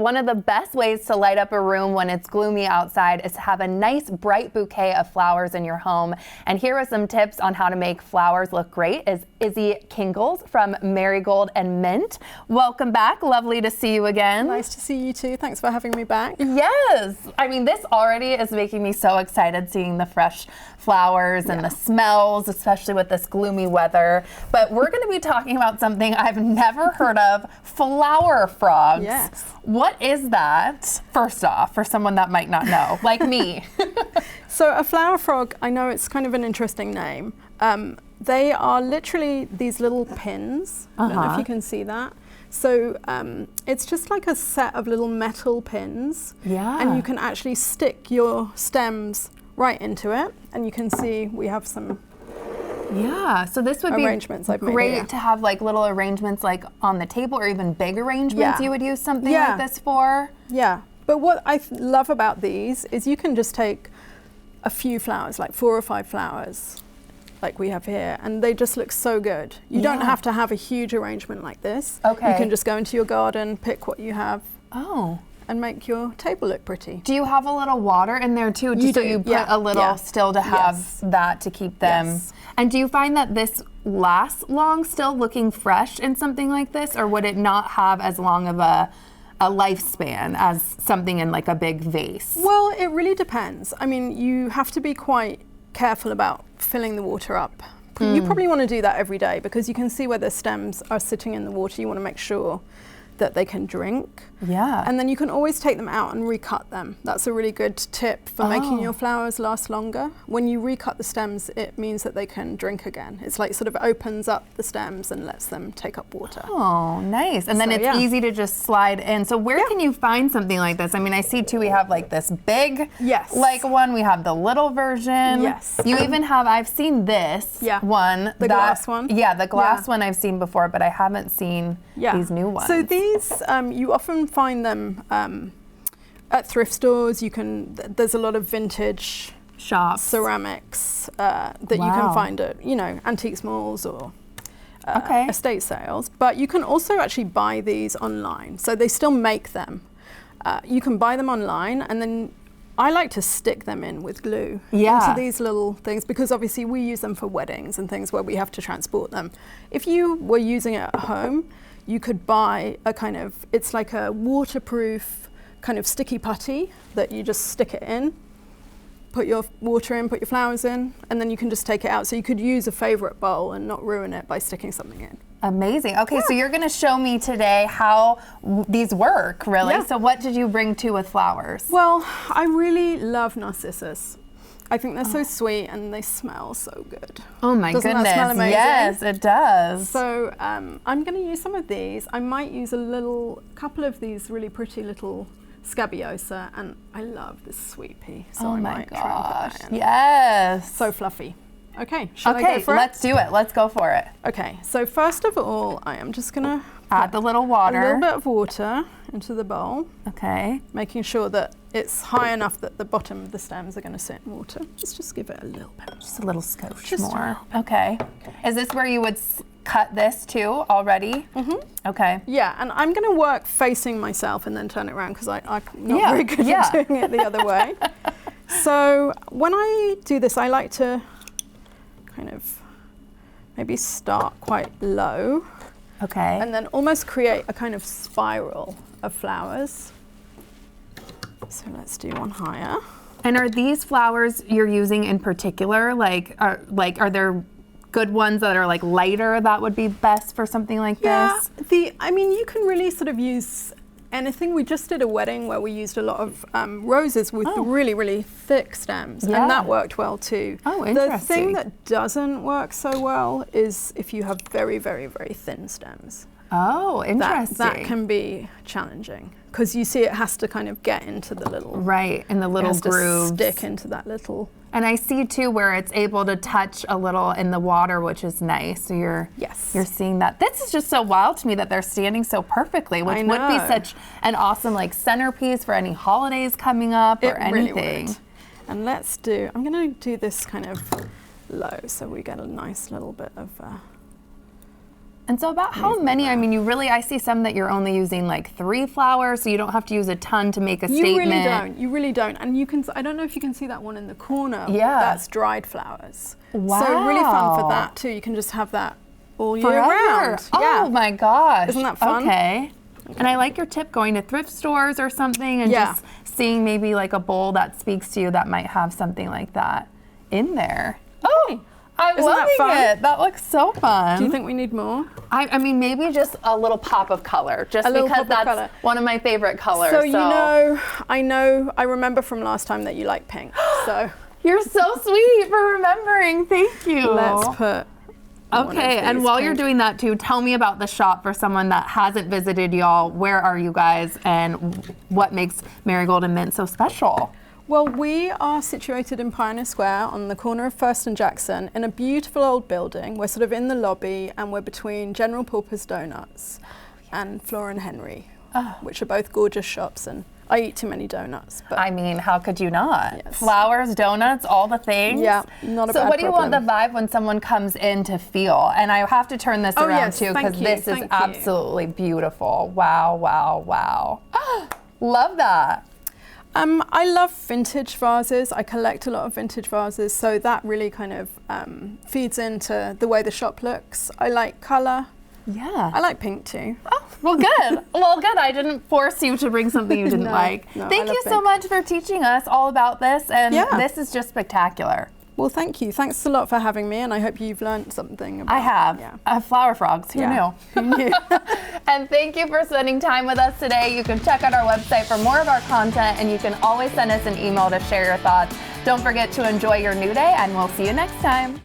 one of the best ways to light up a room when it's gloomy outside is to have a nice bright bouquet of flowers in your home. And here are some tips on how to make flowers look great is Isvald Klingels from Marigold Mint. Welcome back. Lovely to see you again. Nice to see you too. Thanks for having me back. Yes. I mean, this already is making me so excited seeing the fresh flowers and the smells, especially with this gloomy weather. But we're going to be talking about something I've never heard of, flower frogs. Yes. What is that, first off, for someone that might not know, like me? So a flower frog, I know it's kind of an interesting name. They are literally these little pins. I don't know if you can see that. So it's just like a set of little metal pins. Yeah. And you can actually stick your stems right into it. And you can see we have some so this would be great to have like little arrangements like on the table or even big arrangements you would use something like this for. Yeah, but what I love about these is you can just take a few flowers, like 4 or 5 flowers like we have here, and they just look so good. You don't have to have a huge arrangement like this. Okay. You can just go into your garden, pick what you have. Oh. And make your table look pretty. Do you have a little water in there too? Just so you put a little still to have that to keep them. Yes. And do you find that this lasts long still looking fresh in something like this, or would it not have as long of a lifespan as something in like a big vase? Well, it really depends. I mean, you have to be quite careful about filling the water up. You probably want to do that every day because you can see where the stems are sitting in the water. You want to make sure that they can drink. Yeah. And then you can always take them out and recut them. That's a really good tip for making your flowers last longer. When you recut the stems, it means that they can drink again. It's like sort of opens up the stems and lets them take up water. Oh, nice. And then it's easy to just slide in. So where can you find something like this? I mean, I see too, we have like this big like one. We have the little version. Yes. You even have, I've seen this one. The glass one. Yeah, the glass one I've seen before, but I haven't seen these new ones. So these, you often find them at thrift stores. There's a lot of vintage shops, ceramics that you can find at, antiques malls or estate sales. But you can also actually buy these online. So they still make them. You can buy them online, and then I like to stick them in with glue into these little things because obviously we use them for weddings and things where we have to transport them. If you were using it at home, you could buy a kind of, it's like a waterproof kind of sticky putty that you just stick it in, put your water in, put your flowers in, and then you can just take it out. So you could use a favorite bowl and not ruin it by sticking something in. Amazing. Okay, so you're going to show me today how these work, really. So what did you bring to with flowers? Well, I really love narcissus. I think they're so sweet and they smell so good. Oh my goodness. Doesn't that smell amazing? Yes, it does. So I'm going to use some of these. I might use a couple of these really pretty little scabiosa, and I love this sweet pea. So I might try and put that in. Yes. So fluffy. Okay, shall I go for it? Let's do it. Let's go for it. Okay, so first of all, I am just going to add the little water. A little bit of water into the bowl. Okay. Making sure that it's high enough that the bottom of the stems are going to sit in water. Let's just give it a little bit. Just a little scotch more. Okay. Is this where you would cut this too already? Mm-hmm. Okay. Yeah, and I'm going to work facing myself and then turn it around because I'm not very good at doing it the other way. So when I do this, I like to kind of maybe start quite low. Okay. And then almost create a kind of spiral of flowers. So let's do one higher. And are these flowers you're using in particular, are there good ones that are like lighter that would be best for something like this? I mean, you can really sort of use anything. We just did a wedding where we used a lot of roses with really, really thick stems, and that worked well too. Oh, interesting. The thing that doesn't work so well is if you have very, very, very thin stems. Oh, interesting. That can be challenging because you see it has to kind of get into the little in the little grooves. To stick into that little. And I see too where it's able to touch a little in the water, which is nice. So you're seeing that. This is just so wild to me that they're standing so perfectly, which would be such an awesome like centerpiece for any holidays coming up or anything. Really would. And I'm going to do this kind of low so we get a nice little bit of And so about how many, I mean, I see some that you're only using like 3 flowers, so you don't have to use a ton to make a statement. You really don't. And you can, I don't know if you can see that one in the corner. Yeah. That's dried flowers. Wow. So really fun for that too. You can just have that all year Forever. round. Oh my gosh. Isn't that fun? Okay. And I like your tip, going to thrift stores or something and just seeing maybe like a bowl that speaks to you that might have something like that in there. Oh, I'm loving it. That looks so fun. Do you think we need more? I mean, maybe just a little pop of color, just because that's one of my favorite colors. So, I remember from last time that you like pink. So you're so sweet for remembering. Thank you. Let's put. Okay, and while you're doing that too, tell me about the shop for someone that hasn't visited y'all. Where are you guys, and what makes Marigold and Mint so special? Well, we are situated in Pioneer Square on the corner of First and Jackson in a beautiful old building. We're sort of in the lobby, and we're between General Pulper's Donuts and Flora and Henry, which are both gorgeous shops, and I eat too many donuts. But I mean, how could you not? Yes. Flowers, donuts, all the things. Yeah, not a bad problem. So what do you want the vibe when someone comes in to feel? And I have to turn this around too, because this is absolutely beautiful. Wow, wow, wow. Love that. I love vintage vases. I collect a lot of vintage vases, so that really kind of feeds into the way the shop looks. I like colour. Yeah. I like pink too. Oh, well, good. Well, good. I didn't force you to bring something you didn't like. No, Thank you so much for teaching us all about this, and this is just spectacular. Well, thank you. Thanks a lot for having me, and I hope you've learned something about. I have. Flower frogs. Who knew? Who knew? And thank you for spending time with us today. You can check out our website for more of our content, and you can always send us an email to share your thoughts. Don't forget to enjoy your new day, and we'll see you next time.